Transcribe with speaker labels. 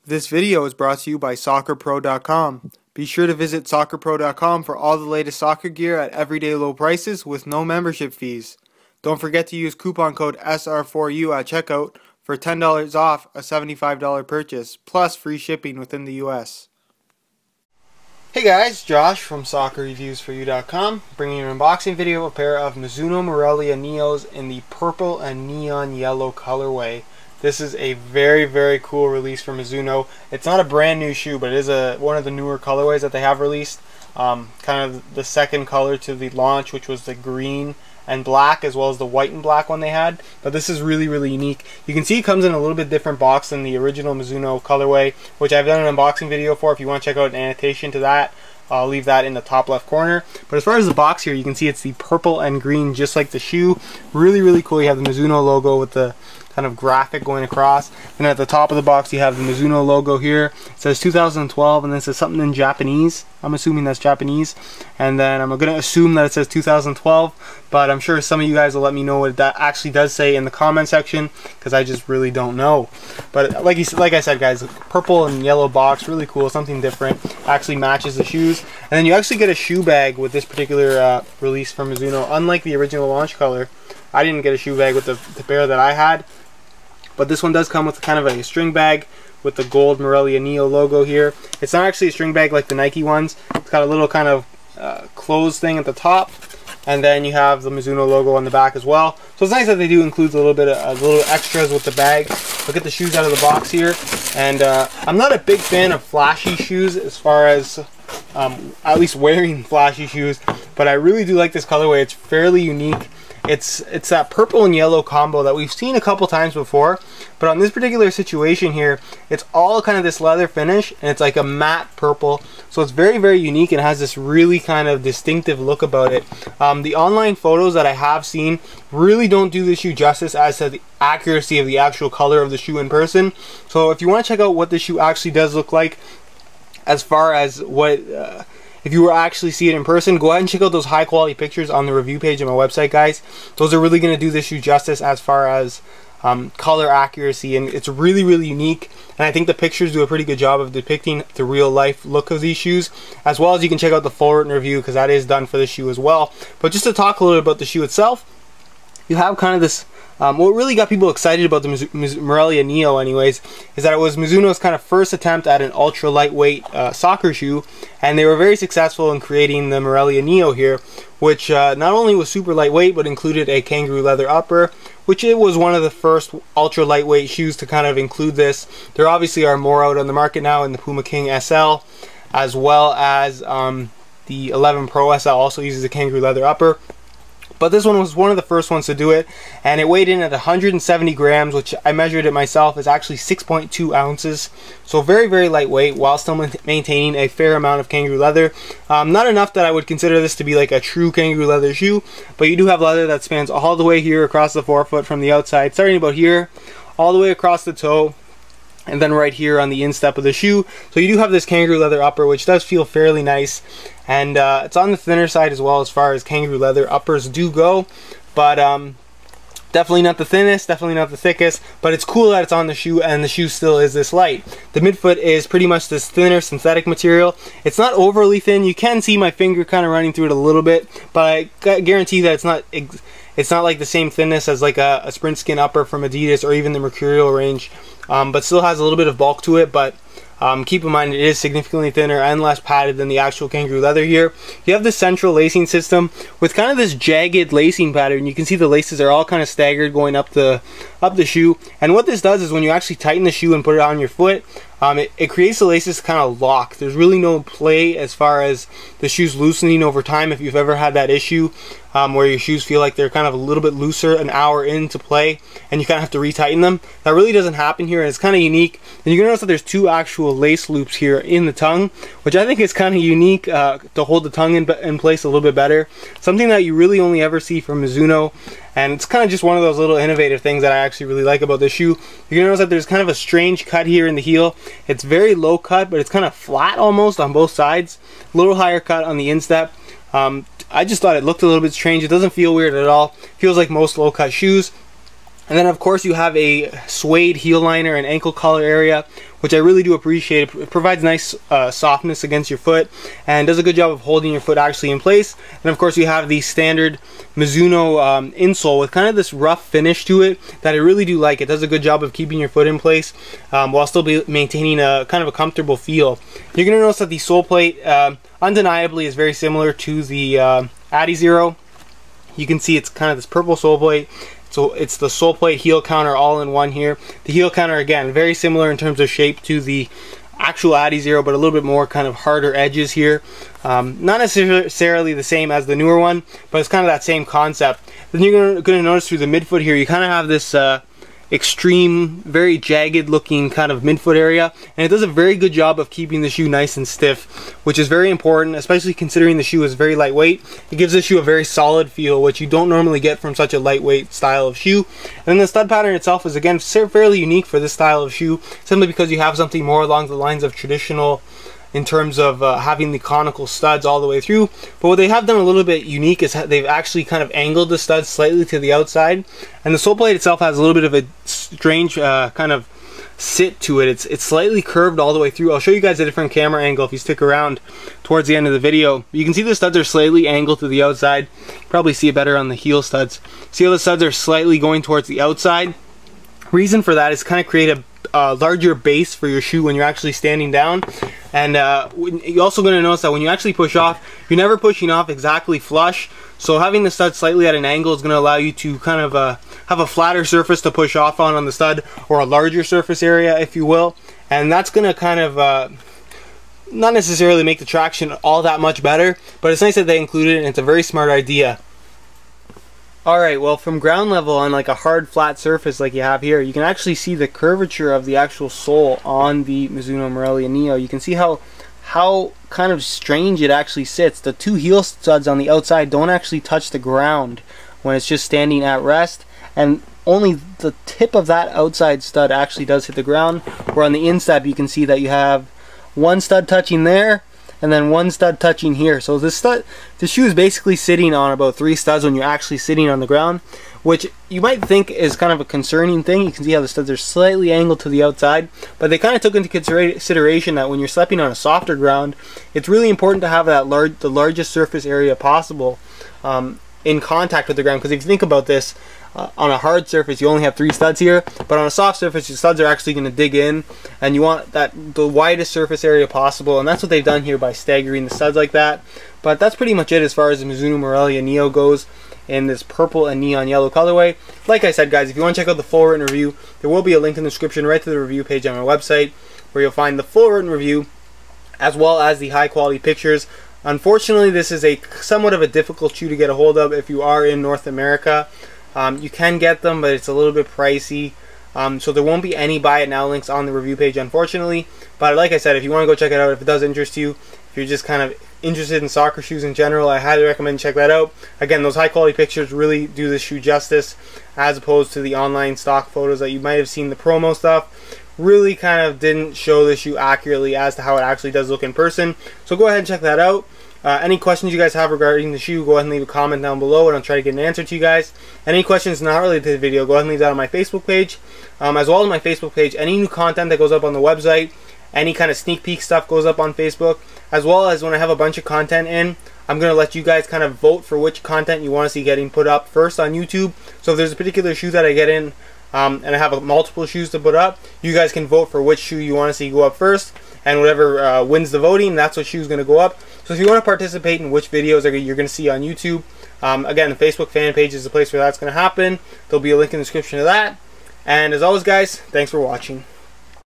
Speaker 1: This video is brought to you by SoccerPro.com. Be sure to visit SoccerPro.com for all the latest soccer gear at everyday low prices with no membership fees. Don't forget to use coupon code SR4U at checkout for $10 off a $75 purchase, plus free shipping within the US. Hey guys, Josh from SoccerReviewsForYou.com, bringing you an unboxing video of a pair of Mizuno Morelia Neos in the purple and neon yellow colorway. This is a very, very cool release from Mizuno. It's not a brand new shoe, but it is one of the newer colorways that they have released. Kind of the second color to the launch, which was the green and black, as well as the white and black one they had. But this is really, really unique. You can see it comes in a little bit different box than the original Mizuno colorway, which I've done an unboxing video for. If you want to check out an annotation to that, I'll leave that in the top left corner. But as far as the box here, you can see it's the purple and green, just like the shoe. Really, really cool. You have the Mizuno logo with the kind of graphic going across. And at the top of the box, you have the Mizuno logo here. It says 2012, and then it says something in Japanese. I'm assuming that's Japanese. And then I'm going to assume that it says 2012, but I'm sure some of you guys will let me know what that actually does say in the comment section, because I just really don't know. But like I said, guys, purple and yellow box, really cool, something different. Actually matches the shoes. And then you actually get a shoe bag with this particular release from Mizuno. Unlike the original launch color, I didn't get a shoe bag with the pair that I had. But this one does come with kind of a string bag with the gold Morelia Neo logo here. It's not actually a string bag like the Nike ones. It's got a little kind of closed thing at the top, and then you have the Mizuno logo on the back as well. So it's nice that they do include a little bit of little extras with the bag. Look at the shoes out of the box here, and I'm not a big fan of flashy shoes as far as at least wearing flashy shoes, but I really do like this colorway. It's fairly unique. It's that purple and yellow combo that we've seen a couple times before, but on this particular situation here, it's all kind of this leather finish, and it's like a matte purple, so it's very, very unique and has this really kind of distinctive look about it. The online photos that I have seen really don't do the shoe justice as to the accuracy of the actual color of the shoe in person. So if you want to check out what the shoe actually does look like, as far as what if you were actually see it in person, go ahead and check out those high quality pictures on the review page on my website, guys. Those are really going to do this shoe justice as far as color accuracy, and it's really, really unique. And I think the pictures do a pretty good job of depicting the real life look of these shoes, as well as you can check out the full written review, because that is done for the shoe as well. But just to talk a little bit about the shoe itself, you have kind of this what really got people excited about the Morelia Neo anyways is that it was Mizuno's kind of first attempt at an ultra lightweight soccer shoe, and they were very successful in creating the Morelia Neo here, which not only was super lightweight but included a kangaroo leather upper, which it was one of the first ultra lightweight shoes to kind of include this. There obviously are more out on the market now in the Puma King SL, as well as the 11 Pro SL also uses a kangaroo leather upper. But this one was one of the first ones to do it, and it weighed in at 170 grams, which I measured it myself, is actually 6.2 ounces. So very, very lightweight, while still maintaining a fair amount of kangaroo leather. Not enough that I would consider this to be like a true kangaroo leather shoe, but you do have leather that spans all the way here across the forefoot from the outside, starting about here, all the way across the toe, and then right here on the instep of the shoe. So you do have this kangaroo leather upper, which does feel fairly nice, and it's on the thinner side as well as far as kangaroo leather uppers do go, but definitely not the thinnest, definitely not the thickest, but it's cool that it's on the shoe, and the shoe still is this light. The midfoot is pretty much this thinner synthetic material. It's not overly thin. You can see my finger kind of running through it a little bit, but I guarantee that it's not like the same thinness as like a Sprint Skin upper from Adidas or even the Mercurial range, but still has a little bit of bulk to it. But keep in mind, it is significantly thinner and less padded than the actual kangaroo leather here. You have the central lacing system with kind of this jagged lacing pattern. You can see the laces are all kind of staggered going up the shoe, and what this does is when you actually tighten the shoe and put it on your foot, it creates the laces to kind of lock. There's really no play as far as the shoes loosening over time. If you've ever had that issue where your shoes feel like they're kind of a little bit looser an hour into play and you kind of have to retighten them, that really doesn't happen here, and it's kind of unique. And you can notice that there's two actual lace loops here in the tongue, which I think is kind of unique to hold the tongue in place a little bit better. Something that you really only ever see from Mizuno, and it's kind of just one of those little innovative things that I actually really like about this shoe. You can notice that there's kind of a strange cut here in the heel. It's very low cut, but it's kind of flat almost on both sides. A little higher cut on the instep. I just thought it looked a little bit strange. It doesn't feel weird at all. It feels like most low cut shoes. And then of course you have a suede heel liner and ankle collar area, which I really do appreciate. It provides nice softness against your foot and does a good job of holding your foot actually in place. And of course you have the standard Mizuno insole with kind of this rough finish to it that I really do like. It does a good job of keeping your foot in place while still maintaining a kind of a comfortable feel. You're going to notice that the sole plate undeniably is very similar to the Adizero. You can see it's kind of this purple sole plate. So it's the Soleplate heel counter all in one here. The heel counter, again, very similar in terms of shape to the actual Adizero, but a little bit more kind of harder edges here. Not necessarily the same as the newer one, but it's kind of that same concept. Then you're going to notice through the midfoot here, you kind of have this extreme, very jagged looking kind of midfoot area, and it does a very good job of keeping the shoe nice and stiff, which is very important, especially considering the shoe is very lightweight. It gives the shoe a very solid feel, which you don't normally get from such a lightweight style of shoe. And then the stud pattern itself is again fairly unique for this style of shoe, simply because you have something more along the lines of traditional in terms of having the conical studs all the way through. But what they have done a little bit unique is they've actually kind of angled the studs slightly to the outside, and the sole plate itself has a little bit of a strange kind of sit to it. It's slightly curved all the way through. I'll show you guys a different camera angle if you stick around towards the end of the video. You can see the studs are slightly angled to the outside. You can probably see it better on the heel studs. See how the studs are slightly going towards the outside? Reason for that is kind of create a larger base for your shoe when you're actually standing down. And you're also going to notice that when you actually push off, you're never pushing off exactly flush. So having the stud slightly at an angle is going to allow you to kind of have a flatter surface to push off on the stud, or a larger surface area, if you will. And that's going to kind of not necessarily make the traction all that much better, but it's nice that they included it, and it's a very smart idea. Alright, well, from ground level on like a hard flat surface like you have here, you can actually see the curvature of the actual sole on the Mizuno Morelia Neo. You can see how kind of strange it actually sits. The two heel studs on the outside don't actually touch the ground when it's just standing at rest, and only the tip of that outside stud actually does hit the ground, where on the instep you can see that you have one stud touching there and then one stud touching here. So the shoe is basically sitting on about 3 studs when you're actually sitting on the ground, which you might think is kind of a concerning thing. You can see how the studs are slightly angled to the outside, but they kind of took into consideration that when you're stepping on a softer ground, it's really important to have that the largest surface area possible in contact with the ground. Because if you think about this, on a hard surface you only have 3 studs here, but on a soft surface your studs are actually going to dig in, and you want the widest surface area possible, and that's what they've done here by staggering the studs like that. But that's pretty much it as far as the Mizuno Morelia Neo goes in this purple and neon yellow colorway. Like I said, guys, if you want to check out the full written review, there will be a link in the description right to the review page on our website, where you'll find the full written review as well as the high quality pictures. Unfortunately, this is somewhat of a difficult shoe to get a hold of if you are in North America. You can get them, but it's a little bit pricey. So there won't be any buy it now links on the review page, unfortunately. But like I said, if you want to go check it out, if it does interest you, if you're just kind of interested in soccer shoes in general, I highly recommend check that out. Again, those high quality pictures really do this shoe justice, as opposed to the online stock photos that you might have seen. The promo stuff really kind of didn't show the shoe accurately as to how it actually does look in person. So go ahead and check that out. Any questions you guys have regarding the shoe, go ahead and leave a comment down below, and I'll try to get an answer to you guys. Any questions not related to the video, go ahead and leave that on my Facebook page. As well as my Facebook page, any new content that goes up on the website, any kind of sneak peek stuff goes up on Facebook, as well as when I have a bunch of content in, I'm going to let you guys kind of vote for which content you want to see getting put up first on YouTube. So if there's a particular shoe that I get in, and I have multiple shoes to put up, you guys can vote for which shoe you want to see go up first, and whatever wins the voting, that's what shoe is going to go up. So if you want to participate in which videos you're going to see on YouTube, again, the Facebook fan page is the place where that's going to happen. There'll be a link in the description to that. And as always, guys, thanks for watching.